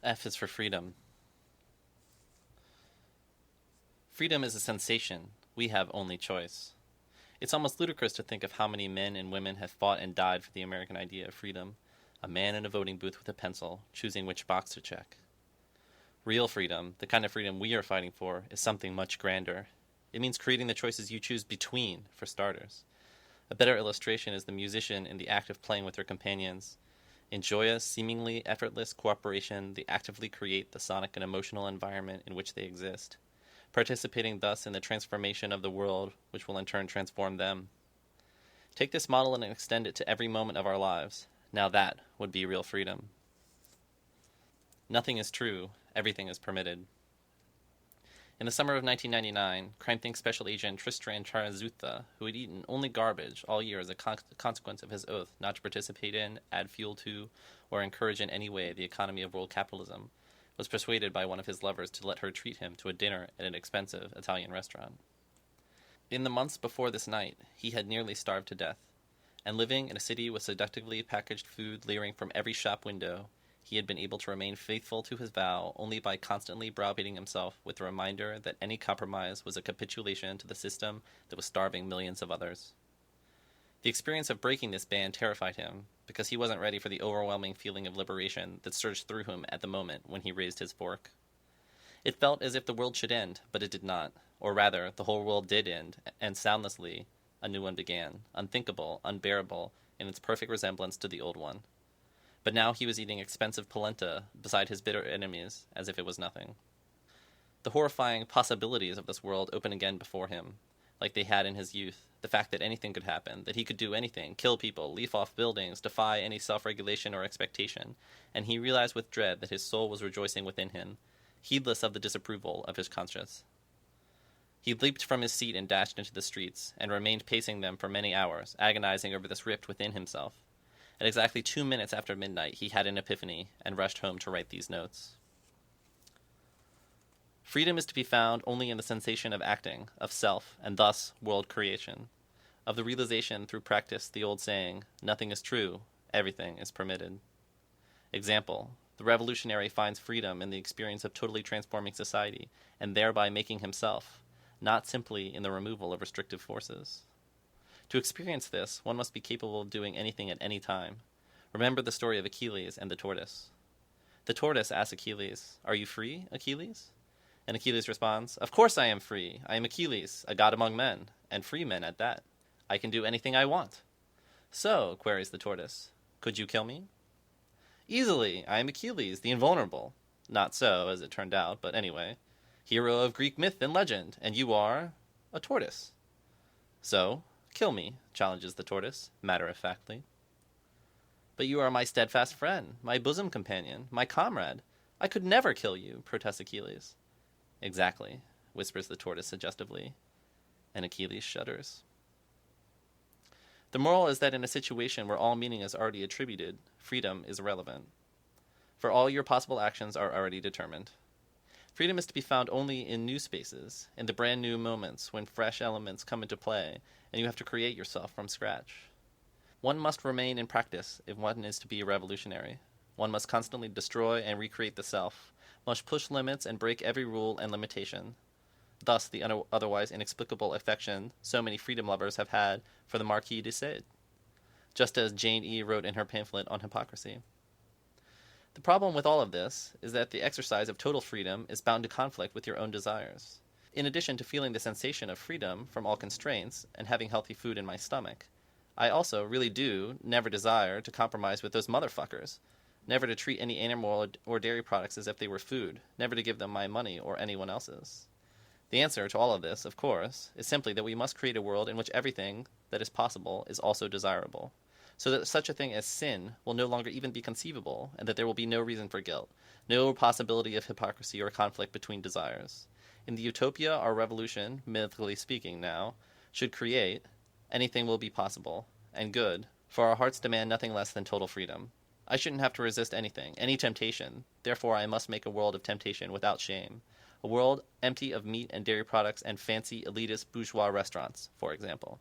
F is for freedom. Freedom is a sensation. We have only choice. It's almost ludicrous to think of how many men and women have fought and died for the American idea of freedom. A man in a voting booth with a pencil, choosing which box to check. Real freedom, the kind of freedom we are fighting for, is something much grander. It means creating the choices you choose between, for starters. A better illustration is the musician in the act of playing with their companions. In joyous, seemingly effortless cooperation, they actively create the sonic and emotional environment in which they exist, participating thus in the transformation of the world, which will in turn transform them. Take this model and extend it to every moment of our lives. Now that would be real freedom. Nothing is true, everything is permitted. In the summer of 1999, CrimethInc Special Agent Tristran Charazutha, who had eaten only garbage all year as a consequence of his oath not to participate in, add fuel to, or encourage in any way the economy of world capitalism, was persuaded by one of his lovers to let her treat him to a dinner at an expensive Italian restaurant. In the months before this night, he had nearly starved to death, and living in a city with seductively packaged food leering from every shop window, he had been able to remain faithful to his vow only by constantly browbeating himself with the reminder that any compromise was a capitulation to the system that was starving millions of others. The experience of breaking this ban terrified him, because he wasn't ready for the overwhelming feeling of liberation that surged through him at the moment when he raised his fork. It felt as if the world should end, but it did not, or rather, the whole world did end, and soundlessly a new one began, unthinkable, unbearable, in its perfect resemblance to the old one. But now he was eating expensive polenta beside his bitter enemies, as if it was nothing. The horrifying possibilities of this world opened again before him, like they had in his youth. The fact that anything could happen, that he could do anything, kill people, leap off buildings, defy any self-regulation or expectation, and he realized with dread that his soul was rejoicing within him, heedless of the disapproval of his conscience. He leaped from his seat and dashed into the streets, and remained pacing them for many hours, agonizing over this rift within himself. At exactly 2 minutes after midnight, he had an epiphany, and rushed home to write these notes. Freedom is to be found only in the sensation of acting, of self, and thus world creation. Of the realization through practice, the old saying, nothing is true, everything is permitted. Example, the revolutionary finds freedom in the experience of totally transforming society, and thereby making himself, not simply in the removal of restrictive forces. To experience this, one must be capable of doing anything at any time. Remember the story of Achilles and the tortoise. The tortoise asks Achilles, "Are you free, Achilles?" And Achilles responds, "Of course I am free. I am Achilles, a god among men, and free men at that. I can do anything I want." "So," queries the tortoise, "could you kill me?" "Easily. I am Achilles, the invulnerable." Not so, as it turned out, but anyway. "Hero of Greek myth and legend, and you are a tortoise." "So, kill me," challenges the tortoise, matter-of-factly. "But you are my steadfast friend, my bosom companion, my comrade. I could never kill you," protests Achilles. "Exactly," whispers the tortoise suggestively, and Achilles shudders. The moral is that in a situation where all meaning is already attributed, freedom is irrelevant. For all your possible actions are already determined. Freedom is to be found only in new spaces, in the brand new moments when fresh elements come into play, and you have to create yourself from scratch. One must remain in practice if one is to be a revolutionary. One must constantly destroy and recreate the self, must push limits and break every rule and limitation. Thus the otherwise inexplicable affection so many freedom lovers have had for the Marquis de Sade, just as Jane E. wrote in her pamphlet on hypocrisy. The problem with all of this is that the exercise of total freedom is bound to conflict with your own desires. In addition to feeling the sensation of freedom from all constraints and having healthy food in my stomach, I also really do never desire to compromise with those motherfuckers, never to treat any animal or dairy products as if they were food, never to give them my money or anyone else's. The answer to all of this, of course, is simply that we must create a world in which everything that is possible is also desirable, so that such a thing as sin will no longer even be conceivable, and that there will be no reason for guilt, no possibility of hypocrisy or conflict between desires. In the utopia our revolution, mythically speaking now, should create, anything will be possible, and good, for our hearts demand nothing less than total freedom. I shouldn't have to resist anything, any temptation, therefore I must make a world of temptation without shame. A world empty of meat and dairy products and fancy elitist bourgeois restaurants, for example.